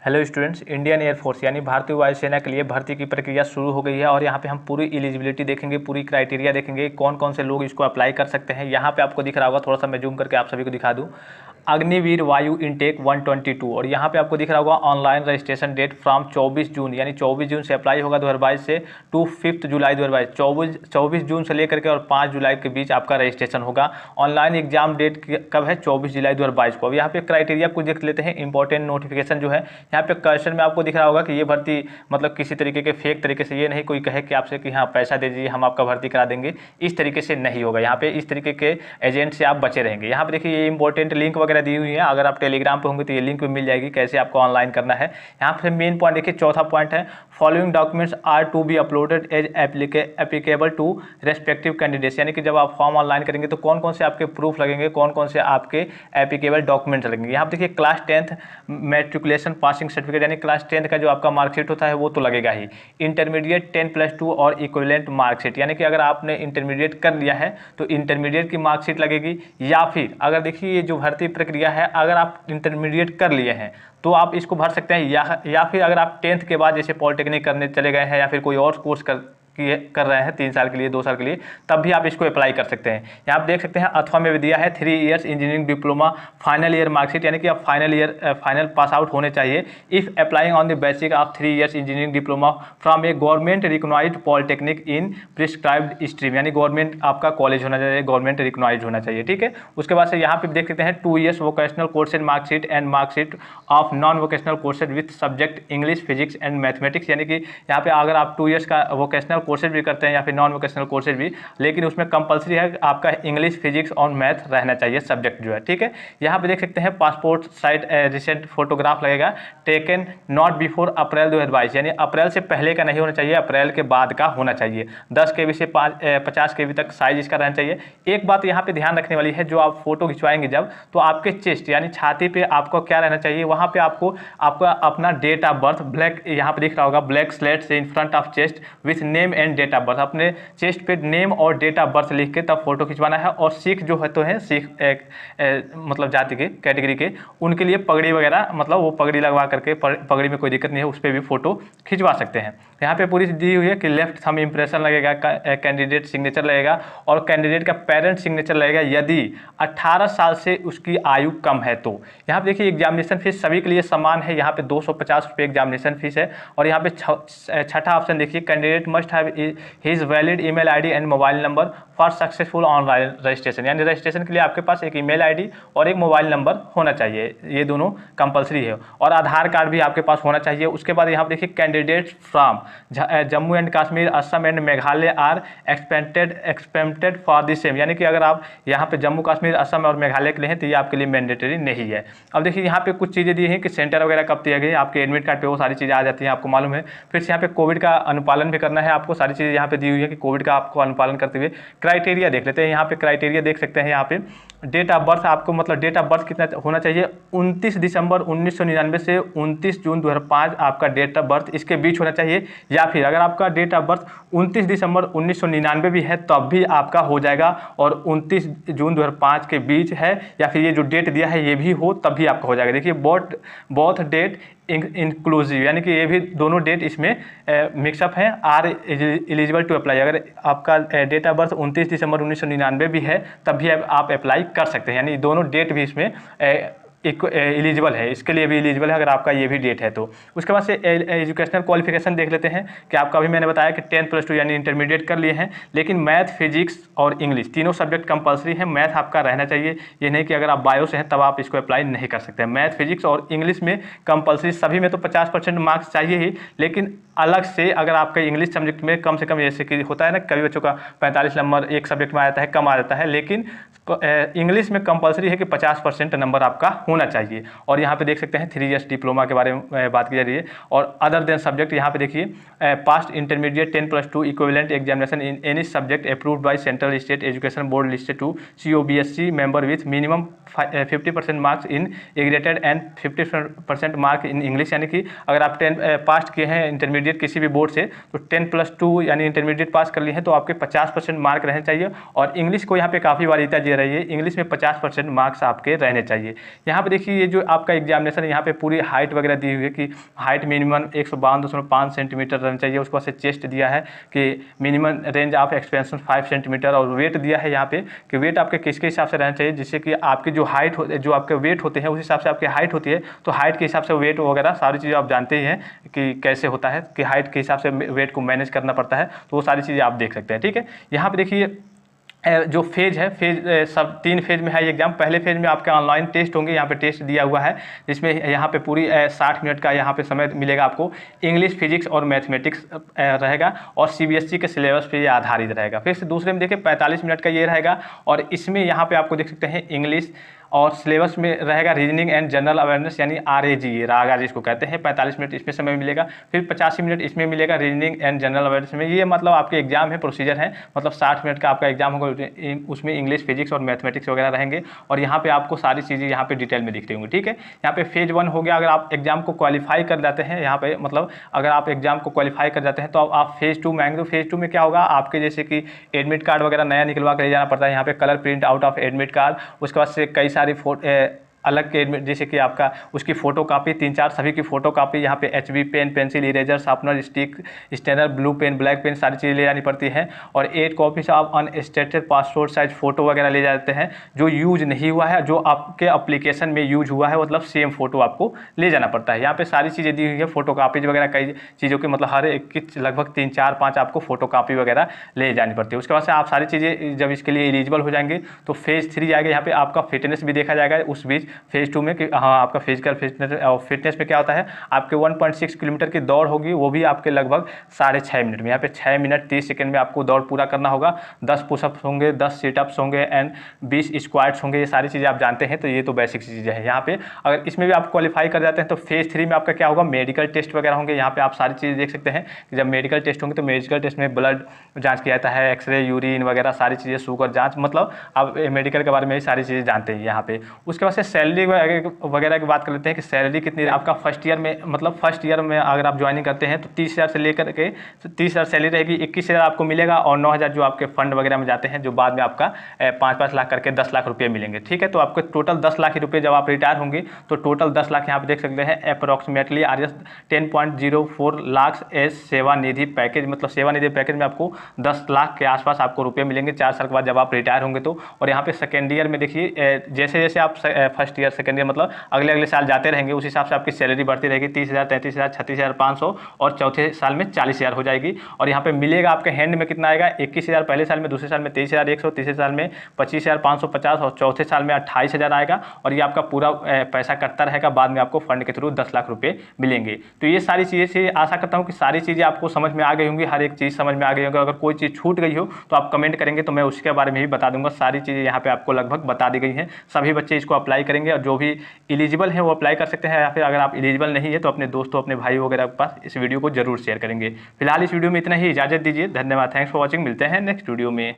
Hello students, Indian air force यानी भारतीय वायुसेना के लिए भर्ती की प्रक्रिया शुरू हो गई है और यहाँ पे हम पूरी एलिजिबिलिटी देखेंगे, पूरी क्राइटेरिया देखेंगे, कौन कौन से लोग इसको अप्लाई कर सकते हैं। यहाँ पे आपको दिख रहा होगा, थोड़ा सा मैं जूम करके आप सभी को दिखा दूँ, अग्निवीर वायु इनटेक 122 और यहाँ पे आपको दिख रहा होगा ऑनलाइन रजिस्ट्रेशन डेट फ्रॉम 24 जून यानी 24 जून से अप्लाई होगा 2022 से टू 5 जुलाई 2022। 24 जून से लेकर के और 5 जुलाई के बीच आपका रजिस्ट्रेशन होगा। ऑनलाइन एग्जाम डेट कब है? 24 जुलाई 2022 को। अब यहाँ पे क्राइटेरिया कुछ देख लेते हैं। इंपॉर्टेंट नोटिफिकेशन जो है यहाँ पे क्वेश्चन में आपको दिख रहा होगा कि ये भर्ती मतलब किसी तरीके के फेक तरीके से, ये नहीं कोई कहे कि आपसे कि हाँ पैसा दे दीजिए हम आपका भर्ती करा देंगे, इस तरीके से नहीं होगा। यहाँ पे इस तरीके के एजेंट से आप बचे रहेंगे। यहाँ पे देखिए ये इंपॉर्टेंट लिंक वगैरह दी हुई है, अगर आप टेलीग्राम पे होंगे तो ये लिंक भी मिल जाएगी कैसे आपको ऑनलाइन करना है। यहाँ पे मेन पॉइंट देखिए, चौथा पॉइंट है following documents are to be uploaded as applicable to respective candidates, यानी कि जब आप फॉर्म ऑनलाइन करेंगे तो कौन कौन से आपके प्रूफ लगेंगे, कौन कौन से आपके एप्लीकेबल डॉक्यूमेंट्स लगेंगे। यहाँ पे देखिए class 10th matriculation passing certificate यानी क्लास 10th का जो आपका मार्कशीट होता है वो तो लगेगा ही। इंटरमीडिएट 10+2 और इक्विवेलेंट मार्कशीट, यानी कि अगर आपने इंटरमीडिएट कर लिया है तो इंटरमीडिएट की मार्कशीट लगेगी, या फिर अगर देखिए ये जो भर्ती प्रक्रिया है अगर आप इंटरमीडिएट कर लिए हैं तो आप इसको भर सकते हैं, या फिर अगर आप 10th के बाद जैसे पॉलिटेक्निक करने चले गए हैं या फिर कोई और कोर्स कर रहे हैं 3 साल के लिए 2 साल के लिए, तब भी आप इसको अप्लाई कर सकते हैं। यहाँ आप देख सकते हैं अथवा में भी दिया है 3 years engineering diploma final year marksheet, यानी कि आप फाइनल पास आउट होने चाहिए if applying on the basic of 3 years engineering diploma from a government recognised polytechnic in prescribed stream, यानी गवर्नमेंट आपका कॉलेज होना चाहिए, गवर्नमेंट रिकॉग्नाइज्ड होना चाहिए। ठीक है, उसके बाद से यहाँ पे देख सकते हैं 2 years vocational courses marksheet and marksheet of non vocational courses with subject English, physics and mathematics, यानी कि यहाँ पे अगर आप 2 इयर्स का वोकेशनल कोर्सेज भी करते हैं या फिर नॉन वोकेशनल कोर्सेज भी, लेकिन उसमें कंपलसरी है आपका इंग्लिश, फिजिक्स और मैथ रहना चाहिए सब्जेक्ट जो है। ठीक है, यहाँ पे देख सकते हैं पासपोर्ट साइज रिसेंट फोटोग्राफ लगेगा, टेकन नॉट बिफोर अप्रैल 2022, यानी अप्रैल से पहले का नहीं होना चाहिए, अप्रैल के बाद का होना चाहिए। 10 KB से 50 KB तक साइज इसका रहना चाहिए। एक बात यहाँ पे ध्यान रखने वाली है, जो आप फोटो खिंचवाएंगे जब, तो आपके चेस्ट यानी छाती पे आपको क्या रहना चाहिए, वहाँ पे आपको आपका अपना डेट ऑफ बर्थ ब्लैक, यहाँ पे दिख रहा होगा ब्लैक स्लेट से in front of chest with name and date of birth, अपने चेस्ट पे नेम और डेट ऑफ बर्थ लिख के तब फोटो खिंचवाना है। और सिख जो है तो है सिख मतलब जाति के कैटेगरी के, उनके लिए पगड़ी वगैरह मतलब वो पगड़ी लगवा करके, पगड़ी में कोई दिक्कत नहीं है, उस पर भी फोटो खिंचवा सकते हैं। यहाँ पे पूरी दी हुई है कि लेफ्ट थंब इंप्रेशन लगेगा, कैंडिडेट सिग्नेचर लगेगा और कैंडिडेट का पेरेंट सिग्नेचर लगेगा यदि 18 साल से उसकी आयु कम है तो। यहाँ पे देखिए एग्जामिनेशन फीस सभी के लिए समान है, यहाँ पे 250 रुपये एग्जामिनेशन फीस है। और यहाँ पे छठा ऑप्शन देखिए, candidate must have his valid email ID and mobile number for successful online registration, यानी रजिस्ट्रेशन के लिए आपके पास एक ईमेल आईडी और एक मोबाइल नंबर होना चाहिए, ये दोनों कंपलसरी है। और आधार कार्ड भी आपके पास होना चाहिए। उसके बाद यहाँ पर देखिए candidates from Jammu and Kashmir, Assam and Meghalaya are expected for the same, यानी कि अगर आप यहाँ पे जम्मू कश्मीर, असम और मेघालय के लिए हैं तो ये आपके लिए मैंडेटरी नहीं है। अब देखिए यहाँ पे कुछ चीज़ें दी हैं कि सेंटर वगैरह कब दिया गया, आपके एडमिट कार्ड पे वो सारी चीज़ें आ जाती हैं, आपको मालूम है। फिर से यहाँ पे कोविड का अनुपालन भी करना है आपको, सारी चीज़ें यहाँ पे दी हुई है कि कोविड का आपको अनुपालन करते हुए। क्राइटेरिया देख लेते हैं, यहाँ पे क्राइटेरिया देख सकते हैं। यहाँ पे डेट ऑफ बर्थ आपको मतलब डेट ऑफ बर्थ कितना होना चाहिए, 29 दिसंबर 1999 से 29 जून 2005 आपका डेट ऑफ बर्थ इसके बीच होना चाहिए। या फिर अगर आपका डेट ऑफ बर्थ 29 दिसंबर 1999 भी है तब भी आपका हो जाएगा, और 29 जून 2005 के बीच है या फिर ये जो डेट दिया है ये भी हो तब भी आपका हो जाएगा। देखिए बोथ डेट इंक्लूसिव, यानी कि ये भी दोनों डेट इसमें मिक्सअप हैं, आर एलिजिबल टू अप्लाई। अगर आपका डेट ऑफ बर्थ 29 दिसंबर 1999 भी है तब भी आप अप्लाई कर सकते हैं, यानी दोनों डेट भी इसमें एलिजिबल है, इसके लिए भी एलिजिबल है अगर आपका ये भी डेट है तो। उसके बाद से एजुकेशनल क्वालिफिकेशन देख लेते हैं कि आपका भी मैंने बताया कि 10+2 यानी इंटरमीडिएट कर लिए हैं, लेकिन मैथ, फिजिक्स और इंग्लिश तीनों सब्जेक्ट कंपलसरी है। मैथ आपका रहना चाहिए, ये नहीं कि अगर आप बायो से हैं तब आप इसको अप्लाई नहीं कर सकते हैं। मैथ, फिजिक्स और इंग्लिश में कंपलसरी, सभी में तो 50% मार्क्स चाहिए ही, लेकिन अलग से अगर आपका इंग्लिश सब्जेक्ट में कम से कम, जैसे कि होता है ना कभी बच्चों का 45 नंबर एक सब्जेक्ट में आ जाता है, कम आ जाता है, लेकिन इंग्लिश में कंपलसरी है कि 50% नंबर आपका होना चाहिए। और यहाँ पे देख सकते हैं 3 इयर्स डिप्लोमा के बारे में बात की जा रही है। और अदर देन सब्जेक्ट यहाँ पे देखिए passed intermediate 10+2 equivalent examination in any subject approved by central state education board listed to COBSC member with minimum 50% marks in aggregated and 50% mark in English, यानी कि अगर आप 10 पास किए हैं इंटरमीडिएट किसी भी बोर्ड से तो 10+2 यानी इंटरमीडिएट पास कर लिए हैं तो आपके 50% मार्क रहने चाहिए। और इंग्लिश को यहाँ पे काफ़ी बारीता दे रही है, इंग्लिश में 50% मार्क्स आपके रहने चाहिए। यहाँ पे देखिए ये जो आपका एग्जामिनेशन है, यहाँ पे पूरी हाइट वगैरह दी हुई है कि हाइट मिनिमम 152.5 सेंटीमीटर रहना चाहिए। उसके बाद से चेस्ट दिया है कि minimum range of expansion 5 centimetre, और वेट दिया है यहाँ पे कि वेट आपके किसके हिसाब से रहना चाहिए, जिससे कि आपकी जो हाइट जो आपके वेट होते हैं उस हिसाब से आपकी हाइट होती है, तो हाइट के हिसाब से वेट वगैरह सारी चीज़ें आप जानते ही हैं कि कैसे होता है कि हाइट के हिसाब से वेट को मैनेज करना पड़ता है, तो वो सारी चीज़ें आप देख सकते हैं। ठीक है, यहाँ पे देखिए जो फेज है, फेज सब 3 फेज में है ये एग्जाम। पहले फेज में आपके ऑनलाइन टेस्ट होंगे, यहाँ पे टेस्ट दिया हुआ है जिसमें यहाँ पे पूरी 60 मिनट का यहाँ पे समय मिलेगा आपको। इंग्लिश, फिजिक्स और मैथमेटिक्स रहेगा और सीबीएसई के सिलेबस पे ये आधारित रहेगा। फिर से दूसरे में देखिए 45 मिनट का ये रहेगा, और इसमें यहाँ पे आपको देख सकते हैं इंग्लिश, और सिलेबस में रहेगा रीजनिंग एंड जनरल अवेयरनेस यानी RAG, रागा जिसको कहते हैं, 45 मिनट इसमें समय मिलेगा। फिर 85 मिनट इसमें मिलेगा रीजनिंग एंड जनरल अवेयरनेस में। ये मतलब आपके एग्जाम है, प्रोसीजर है, मतलब 60 मिनट का आपका एग्जाम होगा, उसमें इंग्लिश, फिजिक्स और मैथमेटिक्स वगैरह रहेंगे, और यहाँ पे आपको सारी चीज़ें यहाँ पे डिटेल में दिख रही होंगी। ठीक है, यहाँ पे फेज 1 हो गया। अगर आप एग्जाम को क्वालिफाई कर जाते हैं, यहाँ पे मतलब अगर आप एग्जाम को क्वालिफाई कर जाते हैं तो आप फेज 2 में आएंगे। तो फेज 2 में क्या होगा, आपके जैसे कि एडमिट कार्ड वगैरह नया निकलवा कर ले जाना पड़ता है, यहाँ पे colour print out of admit card, उसके बाद से कई सारी अलग के एडमिट, जैसे कि आपका उसकी फ़ोटो कापी 3-4 सभी की फ़ोटो कापी, यहाँ पे HB pen, pencil, eraser, sharpener, stick, stainer, blue pen, black pen, सारी चीज़ें ले जानी पड़ती हैं। और 8 copies of unattested passport size photo वगैरह ले जाते हैं, जो यूज़ नहीं हुआ है, जो आपके अप्लीकेशन में यूज हुआ है, मतलब सेम फ़ोटो आपको ले जाना पड़ता है। यहाँ पर सारी चीज़ें दी हुई है, फ़ोटो कापीज वगैरह कई चीज़ों की, मतलब हर एक की लगभग 3-4-5 आपको फ़ोटो कापी वगैरह ले जानी पड़ती है। उसके बाद से आप सारी चीज़ें जब इसके लिए एलिजिबल हो जाएंगे तो फेज़ 3 आएगा। यहाँ पे आपका फिटनेस भी देखा जाएगा उस बीच फेज़ 2 में कि हाँ आपका फिजिकल फिटनेस में क्या होता है, आपके 1.6 किलोमीटर की दौड़ होगी, वो भी आपके लगभग 6.5 मिनट में। यहाँ पे 6 मिनट 30 सेकंड में आपको दौड़ पूरा करना होगा। 10 पुशअप्स होंगे, 10 सिटअप्स होंगे एंड 20 स्क्वाट्स होंगे। ये सारी चीज़ें आप जानते हैं, तो ये तो बेसिक चीज़ें हैं। यहाँ पे अगर इसमें भी आप क्वालिफाई कर जाते हैं तो फेज़ 3 में आपका क्या होगा, मेडिकल टेस्ट वगैरह होंगे। यहाँ पे आप सारी चीज़ें देख सकते हैं कि जब मेडिकल टेस्ट होंगे तो मेडिकल टेस्ट में ब्लड जाँच किया जाता है, एक्सरे, यूरिन वगैरह सारी चीज़ें, शुगर जाँच, मतलब आप मेडिकल के बारे में सारी चीज़ें जानते हैं यहाँ पे। उसके बाद से सैलरी वगैरह की बात कर लेते हैं कि सैलरी कितनी है। आपका फर्स्ट ईयर में, मतलब फर्स्ट ईयर में अगर आप ज्वाइनिंग करते हैं तो 30,000 से लेकर के 30,000 सैलरी रहेगी। 21,000 आपको मिलेगा, और 9,000 जो आपके फंड वगैरह में जाते हैं, जो बाद में आपका 5-5 लाख करके 10 लाख रुपये मिलेंगे। ठीक है, तो आपको टोटल 10 लाख रुपये जब आप रिटायर होंगे तो टोटल 10 लाख यहाँ पे देख सकते हैं अप्रॉक्सीमेटली RS 10.04 लाख एज सेवा निधि पैकेज, मतलब सेवा निधि पैकेज में आपको 10 लाख के आसपास आपको रुपये मिलेंगे 4 साल के बाद जब आप रिटायर होंगे तो। और यहाँ पे सेकेंड ईयर में देखिए जैसे जैसे आप फर्स्ट ईयर सेकेंड ईयर मतलब अगले साल जाते रहेंगे उस हिसाब से आपकी सैलरी बढ़ती रहेगी। 30,000, 33,000, 36,500 और चौथे साल में 40,000 हो जाएगी। और यहाँ पे मिलेगा आपके हैंड में कितना आएगा, 21,000 पहले साल में, दूसरे साल में 23,100, तीसरे साल में 25,550 और चौथे साल में 28,000 आएगा। और ये आपका पूरा पैसा कटता रहेगा, बाद में आपको फंड के थ्रू 10 लाख रुपये मिलेंगे। तो ये सारी चीज़ें से आशा करता हूँ कि सारी चीज़ें आपको समझ में आ गई होंगी, हर एक चीज़ समझ में आ गई होगी। अगर कोई चीज़ छूट गई हो तो आप कमेंट करेंगे तो मैं उसके बारे में भी बता दूंगा। सारी चीज़ें यहाँ पे आपको लगभग बता दी गई हैं। सभी बच्चे इसको अप्लाई करेंगे, और जो भी एलिजिबल है वो अप्लाई कर सकते हैं, या फिर अगर आप एलिजिबल नहीं है तो अपने दोस्तों, अपने भाई वगैरह के पास इस वीडियो को जरूर शेयर करेंगे। फिलहाल इस वीडियो में इतना ही, इजाजत दीजिए। धन्यवाद, थैंक्स फॉर वॉचिंग। मिलते हैं नेक्स्ट वीडियो में।